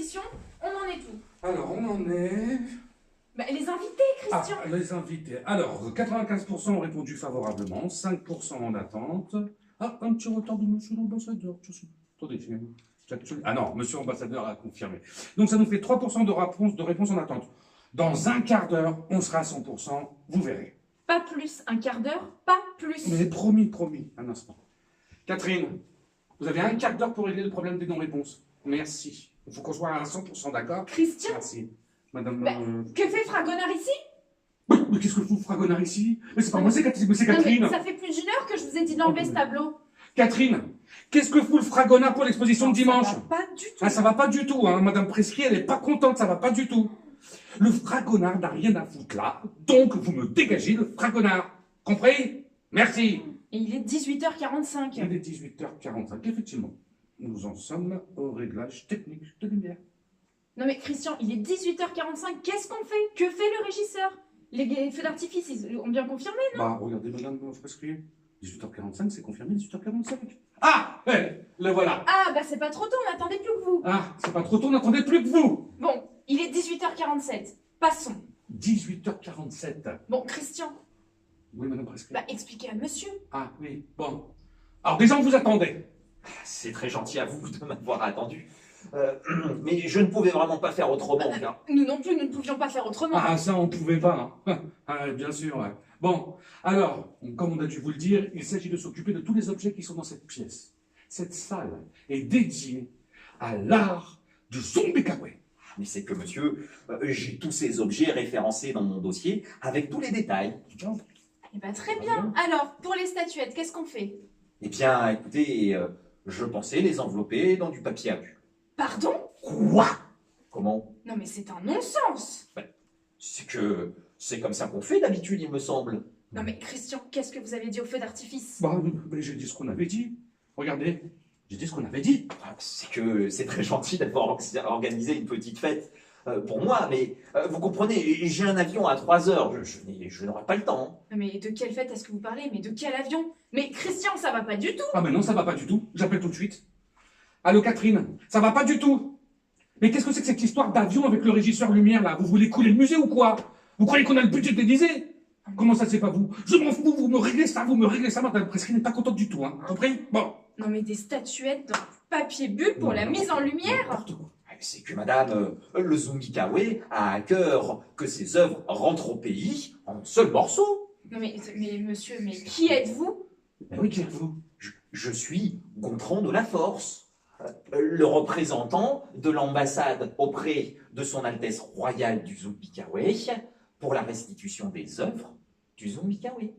exposition, on en est où? Alors, on en est... Bah, les invités, Christian. Ah, les invités. Alors, 95% ont répondu favorablement, 5% en attente. Ah, un petit retard de monsieur l'ambassadeur. Attendez, ah non, monsieur l'ambassadeur a confirmé. Donc, ça nous fait 3% de réponse en attente. Dans un quart d'heure, on sera à 100%, vous verrez. Pas plus, un quart d'heure, pas plus. Mais promis, un instant. Catherine, vous avez un quart d'heure pour régler le problème des non-réponses. Merci. Il faut qu'on soit à 100% d'accord. Christian. Merci. Madame... Bah, que fait Fragonard ici? Mais qu'est-ce que fout Fragonard ici? Mais c'est pas moi, c'est Catherine. Non, mais ça fait plus d'une heure que je vous ai dit d'enlever ce tableau. Catherine, qu'est-ce que fout le Fragonard pour l'exposition de dimanche? Ça va pas du tout. Ah, ça va pas du tout, hein. Madame Prescrit, elle est pas contente, ça va pas du tout. Le Fragonard n'a rien à foutre là, donc vous me dégagez le Fragonard. Compris? Merci. Et il est 18h45. Il est 18h45, effectivement. Nous en sommes au réglage technique de lumière. Non mais Christian, il est 18h45, qu'est-ce qu'on fait? Que fait le régisseur? Les feux d'artifice, ils ont bien confirmé, non? Bah, regardez Madame Prescrit. 18h45, c'est confirmé, 18h45. Ah, le voilà. Ah, bah c'est pas trop tôt, on n'attendait plus que vous. Ah, c'est pas trop tôt, on n'attendait plus que vous. Bon, il est 18h47, passons. 18h47. Bon, Christian, Oui, Madame Prescrit. bah expliquez à monsieur. Ah, oui, bon. Alors, déjà, on vous attendait. C'est très gentil à vous de m'avoir attendu. Mais je ne pouvais vraiment pas faire autrement, car... Nous non plus, nous ne pouvions pas faire autrement. Ah, ça, on pouvait pas. Hein. Ah, bien sûr. Ouais. Bon, alors, comme on a dû vous le dire, il s'agit de s'occuper de tous les objets qui sont dans cette pièce. Cette salle est dédiée à l'art du zombie-kawaii. Mais c'est que, monsieur, j'ai tous ces objets référencés dans mon dossier, avec tous les détails. Eh bah très bien. Alors, pour les statuettes, qu'est-ce qu'on fait? Eh bien, écoutez, je pensais les envelopper dans du papier à bu. Pardon? Quoi? Comment? Non mais c'est un non-sens. C'est comme ça qu'on fait d'habitude, il me semble. Non mais Christian, qu'est-ce que vous avez dit au feu d'artifice? Bah, mais j'ai dit ce qu'on avait dit. Regardez, j'ai dit ce qu'on avait dit. C'est que c'est très gentil d'avoir organisé une petite fête pour moi, mais vous comprenez, j'ai un avion à 3 heures, je n'aurai pas le temps. Non mais de quelle fête est-ce que vous parlez? Mais de quel avion? Mais Christian, ça va pas du tout. Ah, mais non, ça va pas du tout. J'appelle tout de suite. Allô, Catherine, ça va pas du tout. Mais qu'est-ce que c'est que cette histoire d'avion avec le régisseur Lumière, là? Vous voulez couler le musée ou quoi? Vous croyez qu'on a le budget de l'Élysée? Comment ça, c'est pas vous? Je m'en fous, vous me réglez ça, Madame Prescrit n'est pas contente du tout, hein. Compris? Bon. Non mais des statuettes dans papier bulle pour la mise en lumière? N'importe quoi. C'est que madame, le zombie-kawaii a à cœur que ses œuvres rentrent au pays en un seul morceau. Non mais monsieur, mais qui êtes-vous? Oui, qui êtes-vous? Je suis Gontran de la Force, le représentant de l'ambassade auprès de son Altesse royale du zombie-kawaii pour la restitution des œuvres du zombie-kawaii.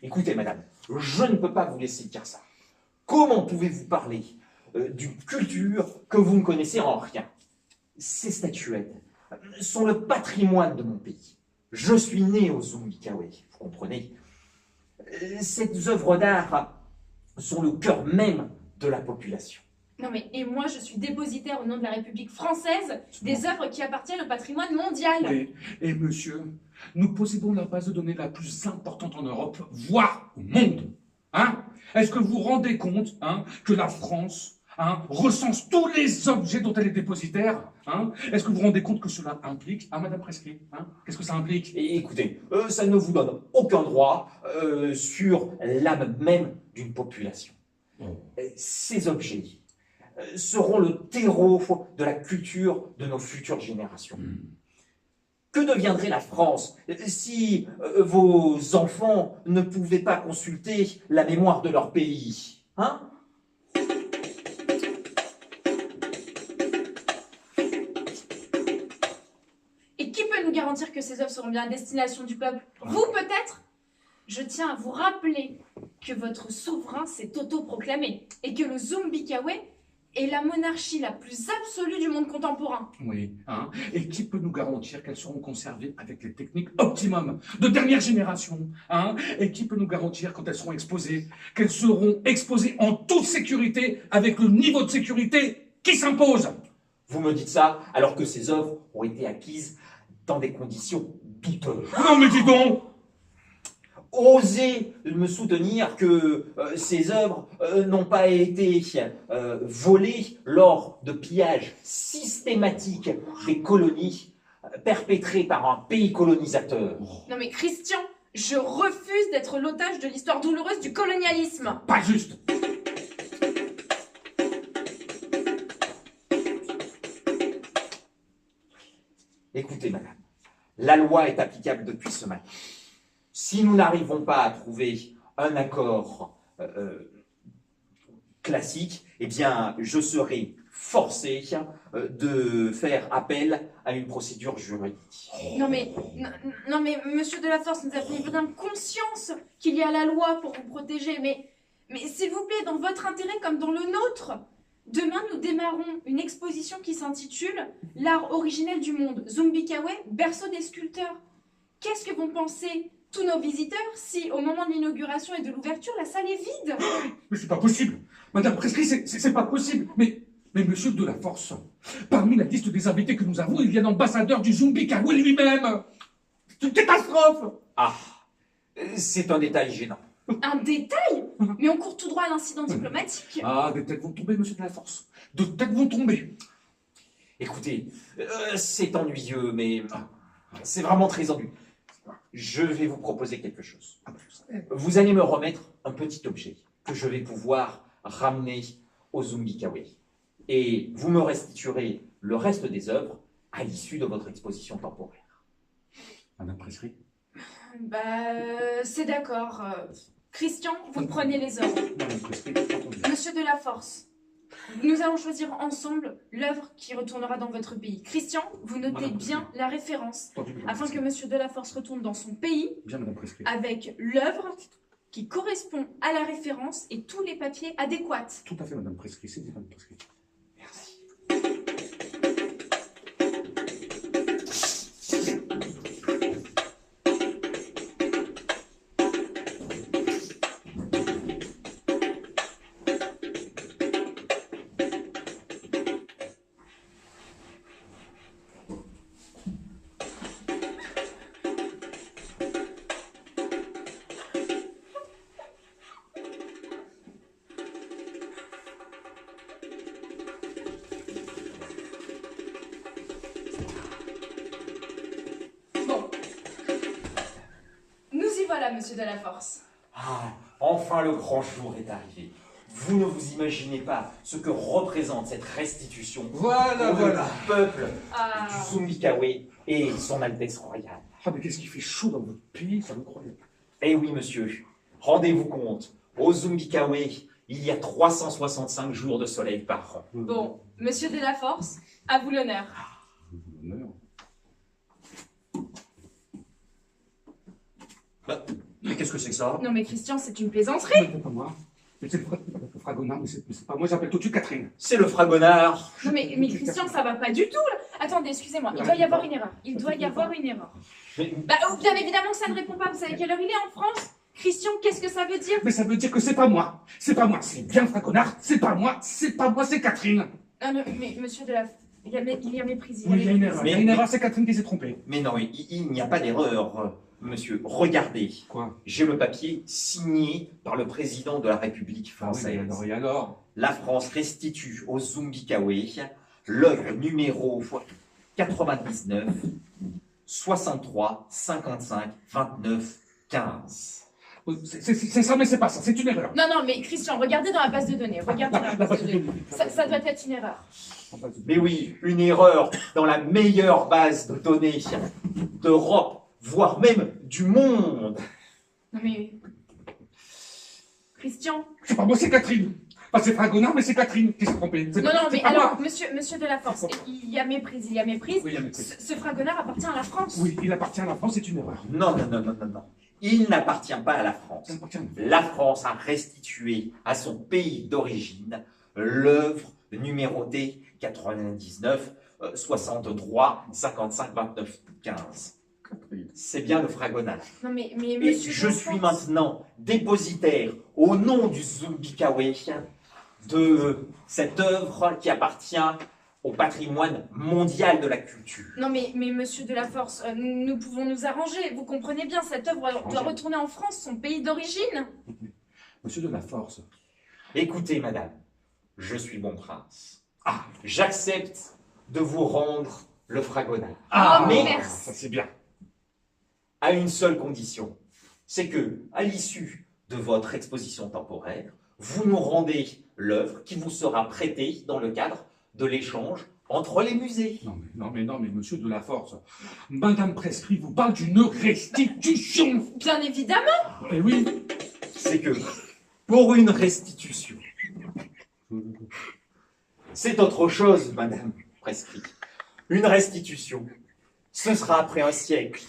Écoutez, madame, je ne peux pas vous laisser dire ça. Comment pouvez-vous parler d'une culture que vous ne connaissez en rien? Ces statuettes sont le patrimoine de mon pays. Je suis né au zombie-kawaii, vous comprenez? Ces œuvres d'art sont le cœur même de la population. Non mais, et moi je suis dépositaire au nom de la République française des œuvres qui appartiennent au patrimoine mondial. Et monsieur, nous possédons la base de données la plus importante en Europe, voire au monde. Hein? Est-ce que vous vous rendez compte, hein, que la France, hein, recense tous les objets dont elle est dépositaire, hein? Est-ce que vous vous rendez compte que cela implique, hein, Madame Prescrit, hein? Qu'est-ce que ça implique? Et écoutez, ça ne vous donne aucun droit sur l'âme même d'une population. Ces objets seront le terreau de la culture de nos futures générations. Que deviendrait la France si vos enfants ne pouvaient pas consulter la mémoire de leur pays, hein? Et qui peut nous garantir que ces œuvres seront bien à destination du peuple? Vous peut-être? Je tiens à vous rappeler que votre souverain s'est autoproclamé et que le zombie-kawaii est la monarchie la plus absolue du monde contemporain. Oui, hein? Et qui peut nous garantir qu'elles seront conservées avec les techniques optimum de dernière génération, hein? Et qui peut nous garantir quand elles seront exposées qu'elles seront exposées en toute sécurité avec le niveau de sécurité qui s'impose? Vous me dites ça alors que ces œuvres ont été acquises dans des conditions douteuses. Non mais dis donc! oser me soutenir que ces œuvres n'ont pas été volées lors de pillages systématiques des colonies perpétrés par un pays colonisateur. Non mais Christian, je refuse d'être l'otage de l'histoire douloureuse du colonialisme. Pas juste. Écoutez, madame, la loi est applicable depuis ce matin. Si nous n'arrivons pas à trouver un accord classique, eh bien, je serai forcé de faire appel à une procédure juridique. Non mais, monsieur de la Force, nous avons bien conscience qu'il y a la loi pour vous protéger, mais s'il vous plaît, dans votre intérêt comme dans le nôtre, demain nous démarrons une exposition qui s'intitule « L'art originel du monde, Zumbikawe, berceau des sculpteurs ». Qu'est-ce que vont penser tous nos visiteurs si, au moment de l'inauguration et de l'ouverture, la salle est vide? Mais c'est pas possible. Madame Prescrit, c'est pas possible. Mais monsieur de la Force, parmi la liste des invités que nous avons, il y a l'ambassadeur du Zumbikawe lui-même. C'est une catastrophe. Ah, c'est un détail gênant. Un détail? Mais on court tout droit à l'incident diplomatique. Ah, des têtes vont tomber, monsieur de la Force. De têtes vont tomber. Écoutez, c'est ennuyeux, mais c'est vraiment très ennuyeux. Je vais vous proposer quelque chose. Ah, bah, je savais. Vous allez me remettre un petit objet que je vais pouvoir ramener au Zumbikawe. Et vous me restituerez le reste des œuvres à l'issue de votre exposition temporaire. Madame Prescrit. Bah, c'est d'accord. Christian, vous prenez les œuvres. Madame Prescrit, entendu. Monsieur de la Force, nous allons choisir ensemble l'œuvre qui retournera dans votre pays. Christian, vous notez Madame bien Prescrit. la référence Entendu, Madame afin que Prescrit. Monsieur de la Force retourne dans son pays Bien, Madame Prescrit. avec l'œuvre qui correspond à la référence et tous les papiers adéquats. Tout à fait, Madame Prescrit. C'est Madame Prescrit. Merci. Bon. Nous y voilà, Monsieur de la Force. Ah, enfin le grand jour est arrivé. Vous ne vous imaginez pas ce que représente cette restitution Voilà, pour voilà. le peuple Ah, du Zumbikawe et son Altesse royale. Ah, mais qu'est-ce qui fait chaud dans votre pays, ça me croyait. Eh oui, monsieur, rendez-vous compte, au Zumbikawe, il y a 365 jours de soleil par an. bon, Monsieur de la Force, à vous l'honneur. L'honneur. Mais qu'est-ce que c'est que ça? Non mais Christian, c'est une plaisanterie. Mais c'est pas moi. Mais c'est le fragonard, mais c'est pas moi, j'appelle tout de suite Catherine. C'est le fragonard. Non mais Christian, ça va pas du tout là. Attendez, excusez-moi, il doit y avoir une erreur. Il doit y avoir une erreur. Mais- Bah, bien évidemment que ça ne répond pas. Vous savez quelle heure il est en France? Christian, qu'est-ce que ça veut dire? Mais ça veut dire que c'est pas moi. C'est pas moi. C'est bien le fragonard. C'est pas moi. C'est pas moi, c'est Catherine. Ah non, mais monsieur de la... Il y a méprise. Oui, il y a une erreur. Mais- Il y a une erreur, c'est Catherine qui s'est trompée. Mais non, il n'y a pas d'erreur, monsieur. Regardez, Quoi? j'ai le papier signé par le président de la République française. Et alors? La France restitue au Zumbikawe l'œuvre numéro 99, 63, 55, 29, 15. C'est ça, mais c'est pas ça. C'est une erreur. Non, mais Christian, regardez dans la base de données. Regardez dans la base de données. Ça doit être une erreur. Mais oui, une erreur dans la meilleure base de données d'Europe, voire même du monde. Non mais... Christian. C'est pas moi, c'est Catherine. Enfin, c'est fragonard, mais c'est Catherine qui s'est trompée. C'est Non, pas- mais c'est pas alors, moi. monsieur de la Force, il y a méprise. Il y a méprise. Oui, il y a méprise. Ce fragonard appartient à la France. Oui, il appartient à la France, c'est une erreur. Non. Il n'appartient pas à la France. Ça appartient à nous. La France a restitué à son pays d'origine l'œuvre numérotée 99, 63, 55, 29, 15. Catherine. C'est bien le fragonard. Non mais Et monsieur je de la suis Force- maintenant dépositaire au nom du Zumbikawe de cette œuvre qui appartient au patrimoine mondial de la culture. Non mais monsieur de la Force, nous pouvons nous arranger. Vous comprenez bien, cette œuvre doit retourner en France, son pays d'origine. Monsieur de la Force. Écoutez, madame, je suis bon prince. Ah, j'accepte de vous rendre le fragonard. Ah, mais merci. Ça c'est bien. à une seule condition, c'est que, à l'issue de votre exposition temporaire, vous nous rendez l'œuvre qui vous sera prêtée dans le cadre de l'échange entre les musées. Non, mais monsieur de la Force, Madame Prescrit vous parle d'une restitution. Bien évidemment. Eh oui. C'est que, pour une restitution, c'est autre chose, Madame Prescrit. Une restitution, ce sera après un siècle